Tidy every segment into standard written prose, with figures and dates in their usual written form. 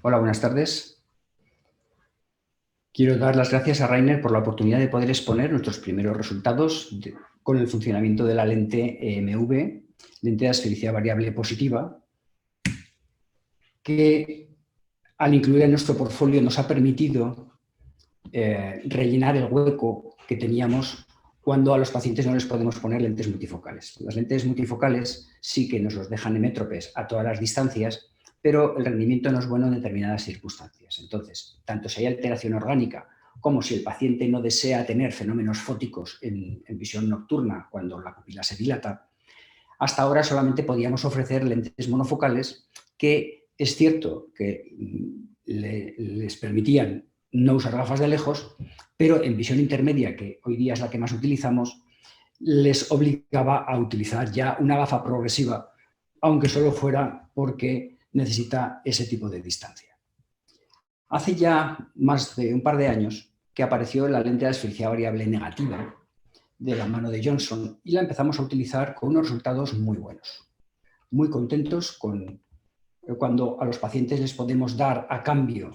Hola, buenas tardes. Quiero dar las gracias a Rainer por la oportunidad de poder exponer nuestros primeros resultados con el funcionamiento de la lente EMV, lente de asfericidad variable positiva, que al incluir en nuestro portfolio nos ha permitido rellenar el hueco que teníamos cuando a los pacientes no les podemos poner lentes multifocales. Las lentes multifocales sí que nos los dejan emétropes a todas las distancias, pero el rendimiento no es bueno en determinadas circunstancias. Entonces, tanto si hay alteración orgánica como si el paciente no desea tener fenómenos fóticos en visión nocturna cuando la pupila se dilata, hasta ahora solamente podíamos ofrecer lentes monofocales que es cierto que les permitían no usar gafas de lejos, pero en visión intermedia, que hoy día es la que más utilizamos, les obligaba a utilizar ya una gafa progresiva, aunque solo fuera porque necesita ese tipo de distancia. Hace ya más de un par de años que apareció la lente de asfixia variable negativa de la mano de Johnson y la empezamos a utilizar con unos resultados muy buenos. Muy contentos con cuando a los pacientes les podemos dar a cambio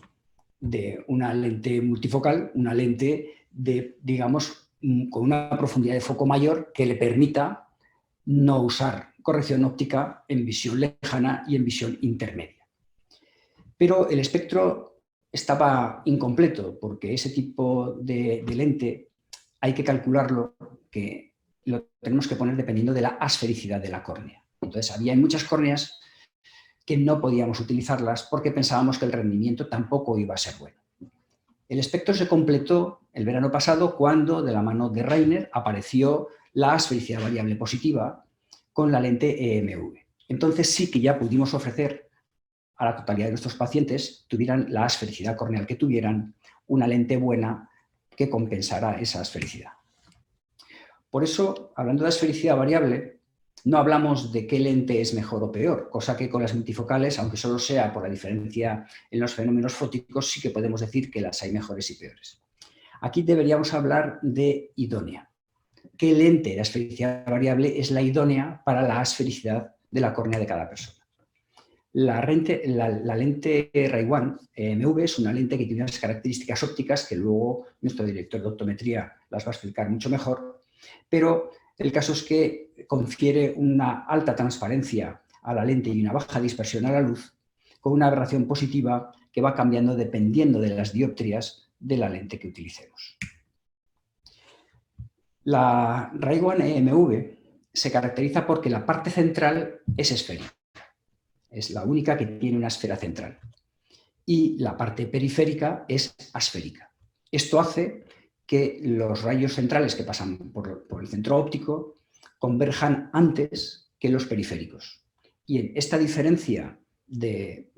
de una lente multifocal, una lente de, digamos, con una profundidad de foco mayor que le permita no usar corrección óptica en visión lejana y en visión intermedia. Pero el espectro estaba incompleto porque ese tipo de lente hay que calcularlo, que lo tenemos que poner dependiendo de la asfericidad de la córnea. Entonces, había muchas córneas que no podíamos utilizarlas porque pensábamos que el rendimiento tampoco iba a ser bueno. El espectro se completó el verano pasado cuando, de la mano de Rainer, apareció la asfericidad variable positiva con la lente EMV. Entonces sí que ya pudimos ofrecer a la totalidad de nuestros pacientes, tuvieran la asfericidad corneal que tuvieran, una lente buena que compensara esa asfericidad. Por eso, hablando de asfericidad variable, no hablamos de qué lente es mejor o peor, cosa que con las multifocales, aunque solo sea por la diferencia en los fenómenos fóticos, sí que podemos decir que las hay mejores y peores. Aquí deberíamos hablar de idónea. ¿Qué lente de asfericidad variable es la idónea para la asfericidad de la córnea de cada persona? La lente Ray-One EMV es una lente que tiene unas características ópticas que luego nuestro director de optometría las va a explicar mucho mejor, pero el caso es que confiere una alta transparencia a la lente y una baja dispersión a la luz con una aberración positiva que va cambiando dependiendo de las dioptrías de la lente que utilicemos. La Ray-One EMV se caracteriza porque la parte central es esférica. Es la única que tiene una esfera central. Y la parte periférica es asférica. Esto hace que los rayos centrales que pasan por el centro óptico converjan antes que los periféricos. Y en esta diferencia de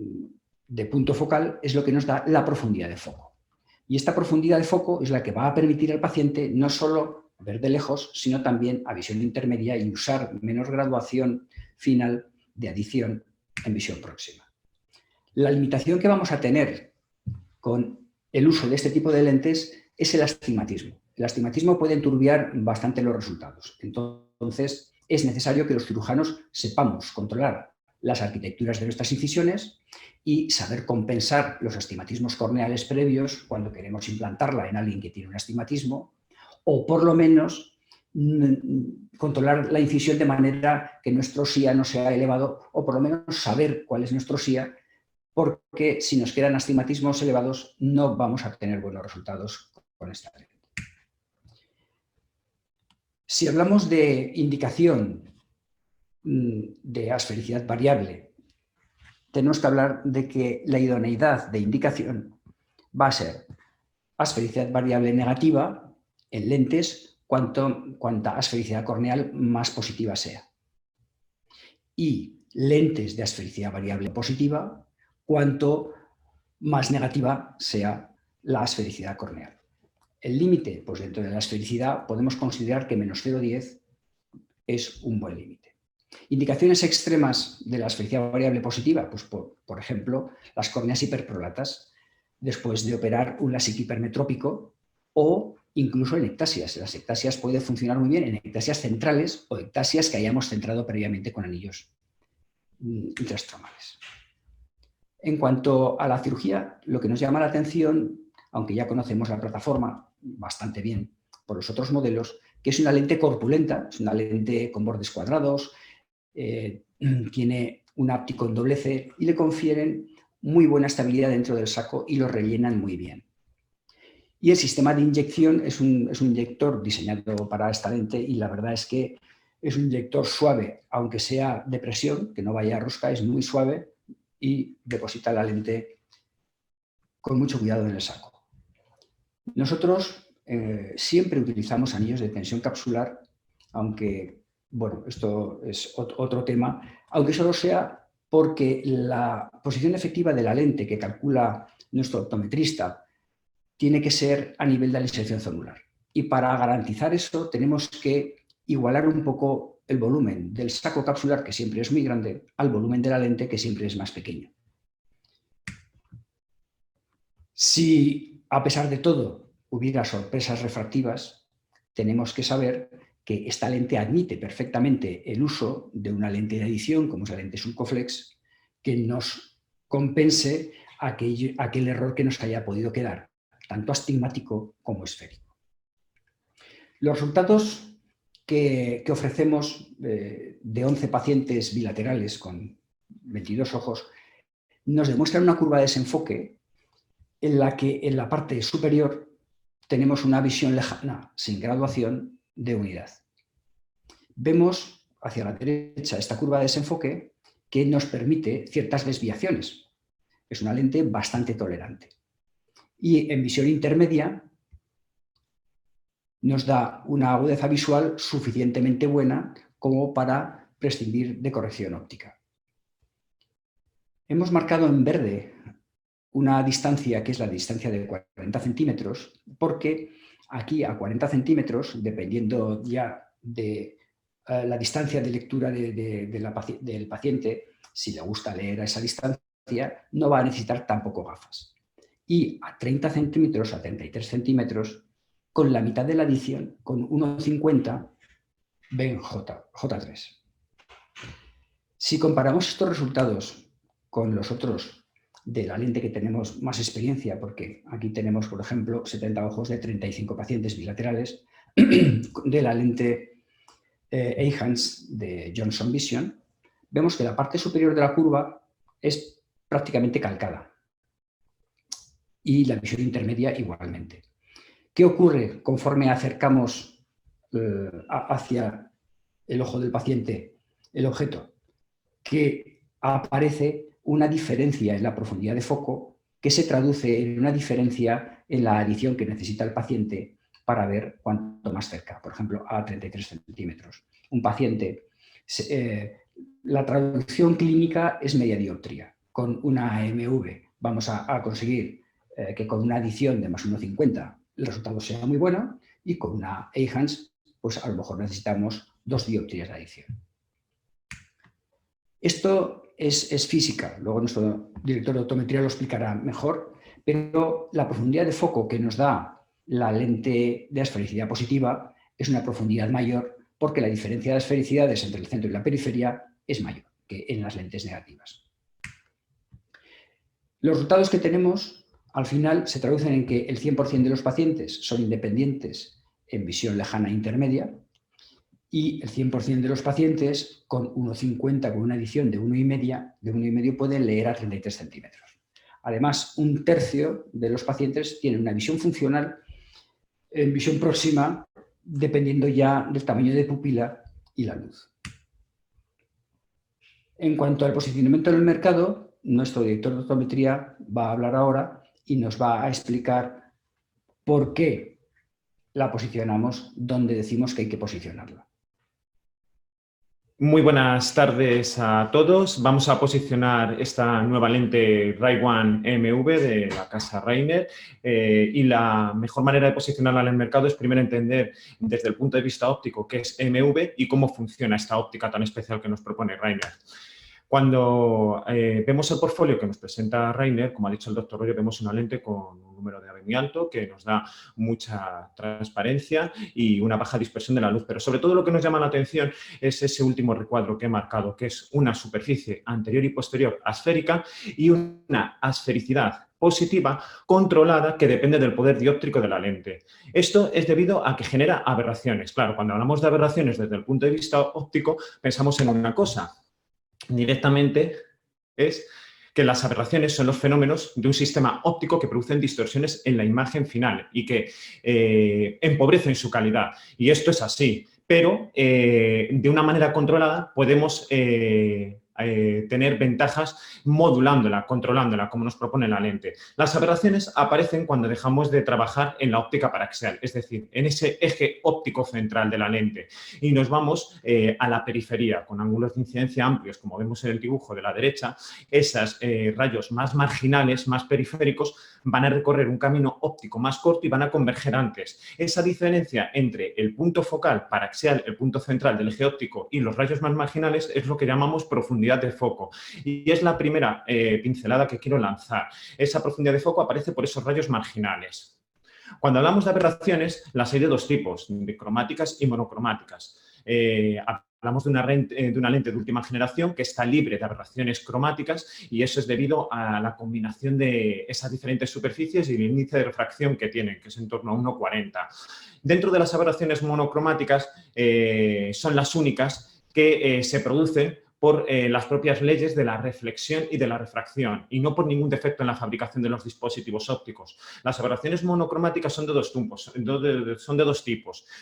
punto focal es lo que nos da la profundidad de foco. Y esta profundidad de foco es la que va a permitir al paciente no solo ver de lejos, sino también a visión intermedia y usar menos graduación final de adición en visión próxima. La limitación que vamos a tener con el uso de este tipo de lentes es el astigmatismo. El astigmatismo puede enturbiar bastante los resultados. Entonces, es necesario que los cirujanos sepamos controlar las arquitecturas de nuestras incisiones y saber compensar los astigmatismos corneales previos cuando queremos implantarla en alguien que tiene un astigmatismo, o por lo menos controlar la incisión de manera que nuestro SIA no sea elevado, o por lo menos saber cuál es nuestro SIA, porque si nos quedan astigmatismos elevados no vamos a tener buenos resultados con esta lente. Si hablamos de indicación de asfericidad variable, tenemos que hablar de que la idoneidad de indicación va a ser asfericidad variable negativa en lentes cuanta asfericidad corneal más positiva sea. Y lentes de asfericidad variable positiva cuanto más negativa sea la asfericidad corneal. El límite, pues dentro de la asfericidad podemos considerar que menos 0,10 es un buen límite. Indicaciones extremas de la asfericidad variable positiva, pues por ejemplo, las córneas hiperprolatas después de operar un LASIK hipermetrópico o incluso en ectasias. Las ectasias pueden funcionar muy bien en ectasias centrales o ectasias que hayamos centrado previamente con anillos intrastromales. En cuanto a la cirugía, lo que nos llama la atención, aunque ya conocemos la plataforma bastante bien por los otros modelos, que es una lente corpulenta, es una lente con bordes cuadrados, tiene un áptico en doble C y le confieren muy buena estabilidad dentro del saco y lo rellenan muy bien. Y el sistema de inyección es un inyector diseñado para esta lente y la verdad es que es un inyector suave, aunque sea de presión, que no vaya a rosca, es muy suave y deposita la lente con mucho cuidado en el saco. Nosotros siempre utilizamos anillos de tensión capsular, aunque, bueno, esto es otro tema, aunque solo sea porque la posición efectiva de la lente que calcula nuestro optometrista tiene que ser a nivel de la inserción celular. Y para garantizar eso tenemos que igualar un poco el volumen del saco capsular, que siempre es muy grande, al volumen de la lente, que siempre es más pequeño. Si, a pesar de todo, hubiera sorpresas refractivas, tenemos que saber que esta lente admite perfectamente el uso de una lente de adición, como es la lente Sulcoflex, que nos compense aquel error que nos haya podido quedar, tanto astigmático como esférico. Los resultados que ofrecemos de 11 pacientes bilaterales con 22 ojos nos demuestran una curva de desenfoque en la que en la parte superior tenemos una visión lejana, sin graduación, de unidad. Vemos hacia la derecha esta curva de desenfoque que nos permite ciertas desviaciones. Es una lente bastante tolerante. Y en visión intermedia nos da una agudeza visual suficientemente buena como para prescindir de corrección óptica. Hemos marcado en verde una distancia que es la distancia de 40 centímetros, porque aquí a 40 centímetros, dependiendo ya de la distancia de lectura del paciente, si le gusta leer a esa distancia, no va a necesitar tampoco gafas. Y a 30 centímetros, a 33 centímetros, con la mitad de la adición, con 1,50, ven J3. Si comparamos estos resultados con los otros de la lente que tenemos más experiencia, porque aquí tenemos, por ejemplo, 70 ojos de 35 pacientes bilaterales, de la lente Eyhance de Johnson Vision, vemos que la parte superior de la curva es prácticamente calcada y la visión intermedia igualmente. ¿Qué ocurre conforme acercamos hacia el ojo del paciente el objeto? Que aparece una diferencia en la profundidad de foco que se traduce en una diferencia en la adición que necesita el paciente para ver cuánto más cerca, por ejemplo, a 33 centímetros. Un paciente, la traducción clínica es media dioptría. Con una AMV vamos a conseguir que con una adición de más 1,50 el resultado sea muy bueno y con una Eyhance, pues a lo mejor necesitamos 2 dioptrías de adición. Esto es física, luego nuestro director de optometría lo explicará mejor, pero la profundidad de foco que nos da la lente de esfericidad positiva es una profundidad mayor porque la diferencia de esfericidades entre el centro y la periferia es mayor que en las lentes negativas. Los resultados que tenemos al final se traducen en que el 100% de los pacientes son independientes en visión lejana e intermedia, y el 100% de los pacientes con 1,50, con una adición de 1,5 pueden leer a 33 centímetros. Además, 1/3 de los pacientes tienen una visión funcional en visión próxima, dependiendo ya del tamaño de pupila y la luz. En cuanto al posicionamiento en el mercado, nuestro director de optometría va a hablar ahora y nos va a explicar por qué la posicionamos donde decimos que hay que posicionarla. Muy buenas tardes a todos. Vamos a posicionar esta nueva lente Ray One MV de la casa Reiner y la mejor manera de posicionarla en el mercado es primero entender desde el punto de vista óptico qué es MV y cómo funciona esta óptica tan especial que nos propone Reiner. Cuando vemos el portfolio que nos presenta Reiner, como ha dicho el doctor Royo, vemos una lente con número de ave muy alto, que nos da mucha transparencia y una baja dispersión de la luz. Pero sobre todo lo que nos llama la atención es ese último recuadro que he marcado, que es una superficie anterior y posterior asférica y una asfericidad positiva controlada que depende del poder dióptrico de la lente. Esto es debido a que genera aberraciones. Claro, cuando hablamos de aberraciones desde el punto de vista óptico, pensamos en una cosa. Directamente es que las aberraciones son los fenómenos de un sistema óptico que producen distorsiones en la imagen final y que empobrecen su calidad. Y esto es así, pero de una manera controlada podemos tener ventajas modulándola, controlándola, como nos propone la lente. Las aberraciones aparecen cuando dejamos de trabajar en la óptica paraxial, es decir, en ese eje óptico central de la lente, y nos vamos a la periferia, con ángulos de incidencia amplios, como vemos en el dibujo de la derecha. Esos rayos más marginales, más periféricos, van a recorrer un camino óptico más corto y van a converger antes. Esa diferencia entre el punto focal paraxial, el punto central del eje óptico, y los rayos más marginales es lo que llamamos profundidad de foco. Y es la primera pincelada que quiero lanzar. Esa profundidad de foco aparece por esos rayos marginales. Cuando hablamos de aberraciones, las hay de dos tipos, de cromáticas y monocromáticas. Hablamos de una lente de última generación que está libre de aberraciones cromáticas, y eso es debido a la combinación de esas diferentes superficies y el índice de refracción que tienen, que es en torno a 1,40. Dentro de las aberraciones monocromáticas son las únicas que se producen por las propias leyes de la reflexión y de la refracción, y no por ningún defecto en la fabricación de los dispositivos ópticos. Las aberraciones monocromáticas son de dos tipos,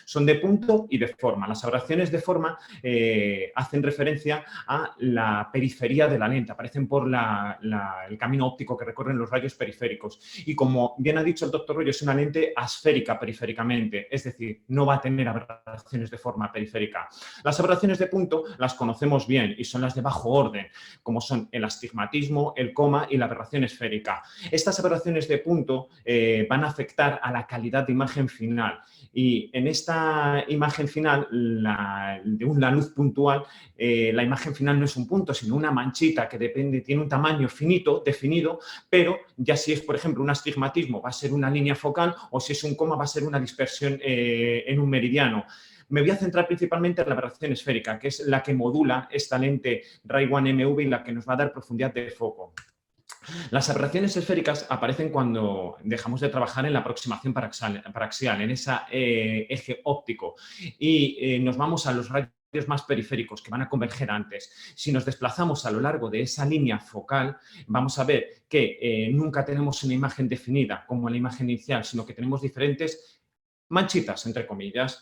son de punto y de forma. Las aberraciones de forma hacen referencia a la periferia de la lente, aparecen por el camino óptico que recorren los rayos periféricos. Y como bien ha dicho el doctor Rollo, es una lente asférica periféricamente, es decir, no va a tener aberraciones de forma periférica. Las aberraciones de punto las conocemos bien y son las de bajo orden, como son el astigmatismo, el coma y la aberración esférica. Estas aberraciones de punto van a afectar a la calidad de imagen final, y en esta imagen final, de una luz puntual, la imagen final no es un punto, sino una manchita que tiene un tamaño finito, definido, pero ya si es, por ejemplo, un astigmatismo, va a ser una línea focal, o si es un coma, va a ser una dispersión en un meridiano. Me voy a centrar principalmente en la aberración esférica, que es la que modula esta lente Ray-One MV y la que nos va a dar profundidad de foco. Las aberraciones esféricas aparecen cuando dejamos de trabajar en la aproximación paraxial, en ese eje óptico, y nos vamos a los rayos más periféricos, que van a converger antes. Si nos desplazamos a lo largo de esa línea focal, vamos a ver que nunca tenemos una imagen definida como la imagen inicial, sino que tenemos diferentes manchitas, entre comillas.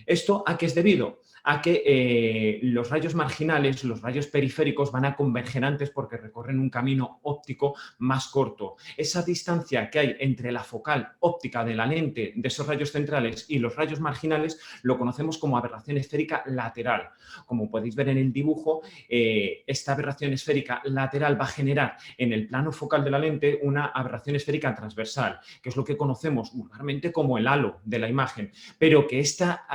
¿Esto a qué es debido? A que los rayos marginales, los rayos periféricos, van a converger antes porque recorren un camino óptico más corto. Esa distancia que hay entre la focal óptica de la lente de esos rayos centrales y los rayos marginales lo conocemos como aberración esférica lateral. Como podéis ver en el dibujo, esta aberración esférica lateral va a generar en el plano focal de la lente una aberración esférica transversal, que es lo que conocemos vulgarmente como el halo de la imagen, pero que esta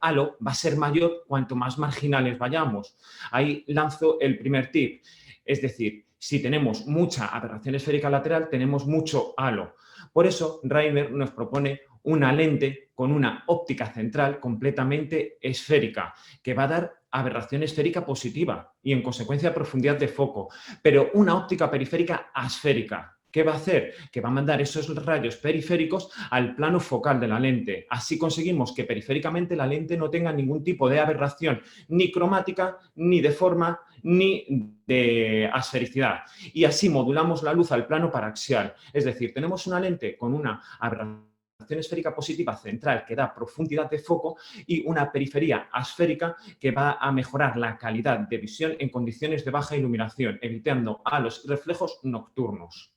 halo va a ser mayor cuanto más marginales vayamos. Ahí lanzo el primer tip, es decir, si tenemos mucha aberración esférica lateral, tenemos mucho halo. Por eso, Rainer nos propone una lente con una óptica central completamente esférica, que va a dar aberración esférica positiva y, en consecuencia, profundidad de foco, pero una óptica periférica asférica. ¿Qué va a hacer? Que va a mandar esos rayos periféricos al plano focal de la lente. Así conseguimos que periféricamente la lente no tenga ningún tipo de aberración, ni cromática, ni de forma, ni de asfericidad. Y así modulamos la luz al plano paraxial. Es decir, tenemos una lente con una aberración esférica positiva central que da profundidad de foco y una periferia asférica que va a mejorar la calidad de visión en condiciones de baja iluminación, evitando halos y reflejos nocturnos.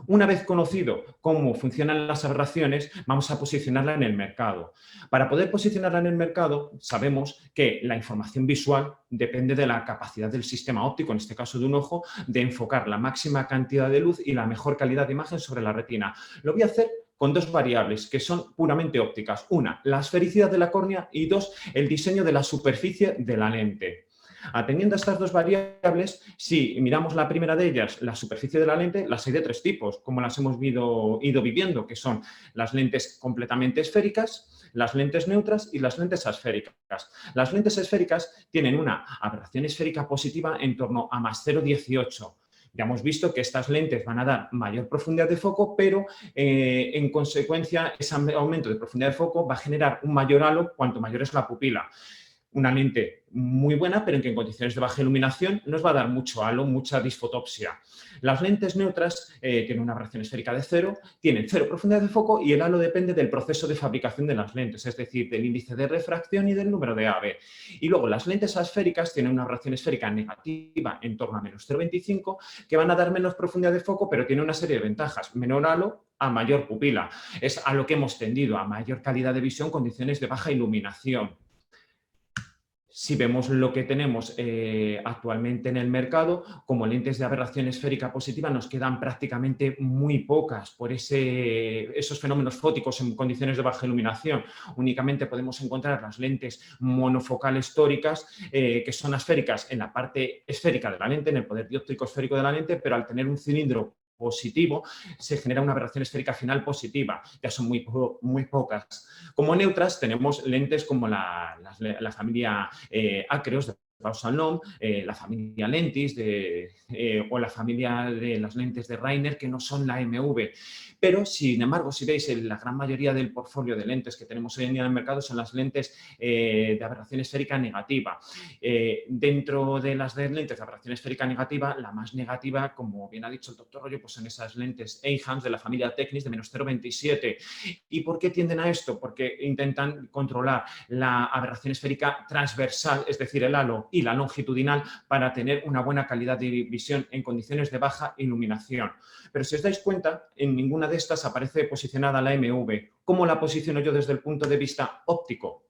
Una vez conocido cómo funcionan las aberraciones, vamos a posicionarla en el mercado. Para poder posicionarla en el mercado, sabemos que la información visual depende de la capacidad del sistema óptico, en este caso de un ojo, de enfocar la máxima cantidad de luz y la mejor calidad de imagen sobre la retina. Lo voy a hacer con dos variables que son puramente ópticas. Una, la esfericidad de la córnea, y dos, el diseño de la superficie de la lente. Atendiendo a estas dos variables, si miramos la primera de ellas, la superficie de la lente, las hay de tres tipos, como las hemos ido viviendo, que son las lentes completamente esféricas, las lentes neutras y las lentes asféricas. Las lentes esféricas tienen una aberración esférica positiva en torno a más 0,18. Ya hemos visto que estas lentes van a dar mayor profundidad de foco, pero en consecuencia ese aumento de profundidad de foco va a generar un mayor halo cuanto mayor es la pupila. Una lente muy buena, pero en que en condiciones de baja iluminación nos va a dar mucho halo, mucha disfotopsia. Las lentes neutras tienen una aberración esférica de 0, tienen 0 profundidad de foco y el halo depende del proceso de fabricación de las lentes, es decir, del índice de refracción y del número de AB. Y luego las lentes asféricas tienen una aberración esférica negativa en torno a menos 0,25, que van a dar menos profundidad de foco, pero tiene una serie de ventajas: menor halo a mayor pupila. Es a lo que hemos tendido, a mayor calidad de visión, condiciones de baja iluminación. Si vemos lo que tenemos actualmente en el mercado, como lentes de aberración esférica positiva nos quedan prácticamente muy pocas por esos fenómenos fóticos en condiciones de baja iluminación. Únicamente podemos encontrar las lentes monofocales tóricas, que son asféricas en la parte esférica de la lente, en el poder dióptrico esférico de la lente, pero al tener un cilindro positivo, se genera una aberración esférica final positiva, ya son muy pocas. Como neutras tenemos lentes como la familia Acreos de Bausch-Lomb, la familia Lentis o la familia de las lentes de Reiner, que no son la MV. Pero, sin embargo, si veis, la gran mayoría del portfolio de lentes que tenemos hoy en día en el mercado son las lentes de aberración esférica negativa. Dentro de las lentes de aberración esférica negativa, la más negativa, como bien ha dicho el doctor Rollo, pues son esas lentes Eihams de la familia Tecnis de menos 0,27. ¿Y por qué tienden a esto? Porque intentan controlar la aberración esférica transversal, es decir, el halo, y la longitudinal, para tener una buena calidad de visión en condiciones de baja iluminación. Pero si os dais cuenta, en ninguna de estas aparece posicionada la MV. ¿Cómo la posiciono yo desde el punto de vista óptico?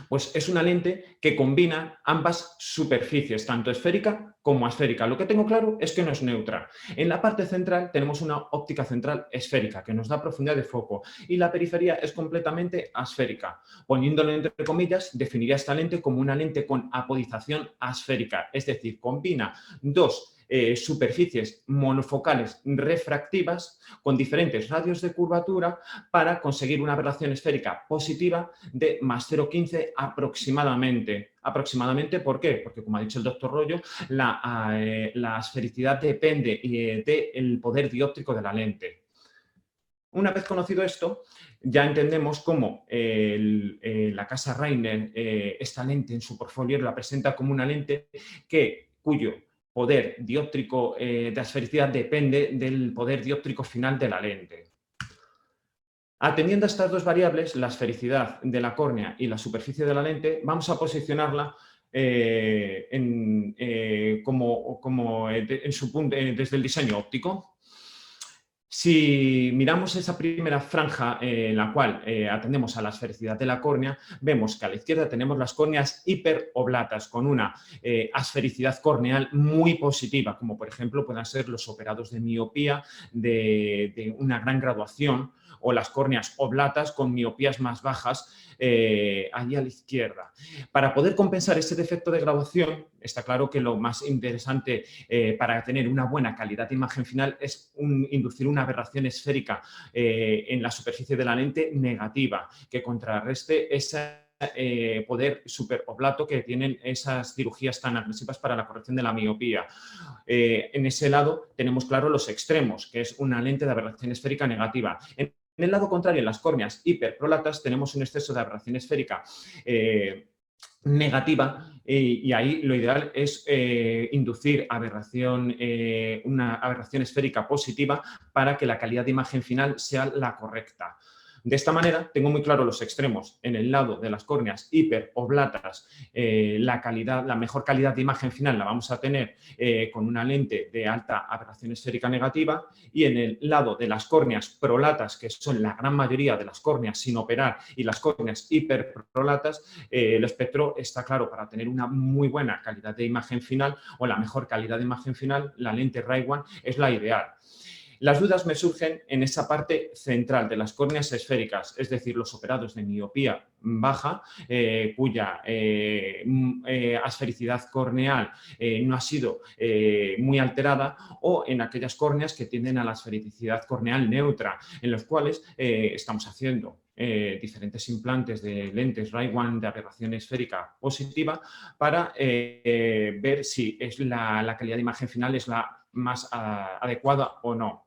Pues es una lente que combina ambas superficies, tanto esférica como asférica. Lo que tengo claro es que no es neutra. En la parte central tenemos una óptica central esférica que nos da profundidad de foco y la periferia es completamente asférica. Poniéndolo entre comillas, definiría esta lente como una lente con apodización asférica, es decir, combina dos superficies monofocales refractivas con diferentes radios de curvatura para conseguir una aberración esférica positiva de más 0,15 aproximadamente. ¿Por qué? Porque, como ha dicho el doctor Rollo, la esfericidad depende del poder dióptrico de la lente. Una vez conocido esto, ya entendemos cómo la casa Reiner esta lente en su portfolio la presenta como una lente cuyo poder dióptrico de esfericidad depende del poder dióptrico final de la lente. Atendiendo a estas dos variables, la esfericidad de la córnea y la superficie de la lente, vamos a posicionarla desde el diseño óptico. Si miramos esa primera franja en la cual atendemos a la esfericidad de la córnea, vemos que a la izquierda tenemos las córneas hiperoblatas con una asfericidad corneal muy positiva, como por ejemplo puedan ser los operados de miopía de una gran graduación, o las córneas oblatas con miopías más bajas allí a la izquierda. Para poder compensar ese defecto de graduación, está claro que lo más interesante para tener una buena calidad de imagen final es inducir una aberración esférica en la superficie de la lente negativa, que contrarreste esa poder superoblato que tienen esas cirugías tan agresivas para la corrección de la miopía. En ese lado tenemos claro los extremos, que es una lente de aberración esférica negativa. En el lado contrario, en las córneas hiperprolatas, tenemos un exceso de aberración esférica negativa y ahí lo ideal es inducir una aberración esférica positiva para que la calidad de imagen final sea la correcta. De esta manera, tengo muy claro los extremos. En el lado de las córneas hiperoblatas, la mejor calidad de imagen final la vamos a tener con una lente de alta aberración esférica negativa, y en el lado de las córneas prolatas, que son la gran mayoría de las córneas sin operar, y las córneas hiperprolatas, el espectro está claro. Para tener una muy buena calidad de imagen final o la mejor calidad de imagen final, la lente Ray-Ban es la ideal. Las dudas me surgen en esa parte central de las córneas esféricas, es decir, los operados de miopía baja, cuya asfericidad corneal no ha sido muy alterada, o en aquellas córneas que tienden a la asfericidad corneal neutra, en los cuales estamos haciendo diferentes implantes de lentes Ray-1 de aberración esférica positiva para ver si es la calidad de imagen final es la más adecuada o no.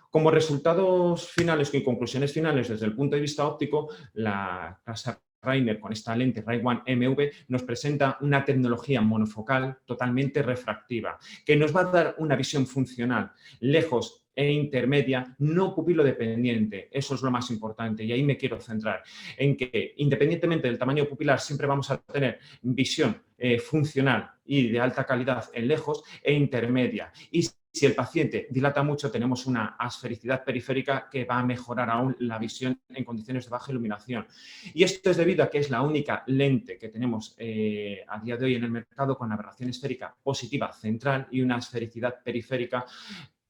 Como resultados finales y conclusiones finales desde el punto de vista óptico, la casa Rainer con esta lente Ray-1 MV nos presenta una tecnología monofocal totalmente refractiva que nos va a dar una visión funcional lejos e intermedia, no pupilo-dependiente. Eso es lo más importante y ahí me quiero centrar, en que independientemente del tamaño pupilar siempre vamos a tener visión funcional y de alta calidad en lejos e intermedia. Y si el paciente dilata mucho, tenemos una asfericidad periférica que va a mejorar aún la visión en condiciones de baja iluminación. Y esto es debido a que es la única lente que tenemos a día de hoy en el mercado con aberración esférica positiva central y una esfericidad periférica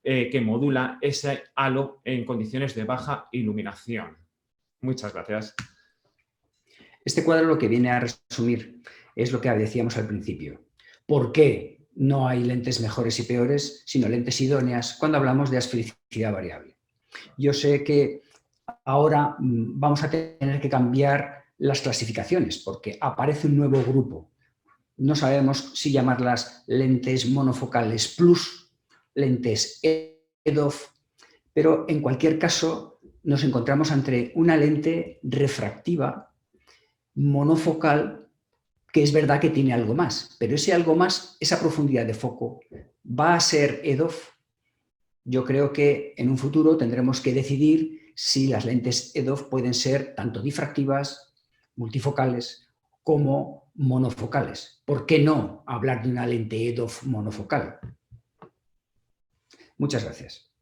que modula ese halo en condiciones de baja iluminación. Muchas gracias. Este cuadro lo que viene a resumir es lo que decíamos al principio. ¿Por qué no hay lentes mejores y peores, sino lentes idóneas cuando hablamos de asfericidad variable? Yo sé que ahora vamos a tener que cambiar las clasificaciones porque aparece un nuevo grupo. No sabemos si llamarlas lentes monofocales plus, lentes EDOF, pero en cualquier caso nos encontramos ante una lente refractiva monofocal que es verdad que tiene algo más, pero ese algo más, esa profundidad de foco, ¿va a ser EDOF? Yo creo que en un futuro tendremos que decidir si las lentes EDOF pueden ser tanto difractivas, multifocales, como monofocales. ¿Por qué no hablar de una lente EDOF monofocal? Muchas gracias.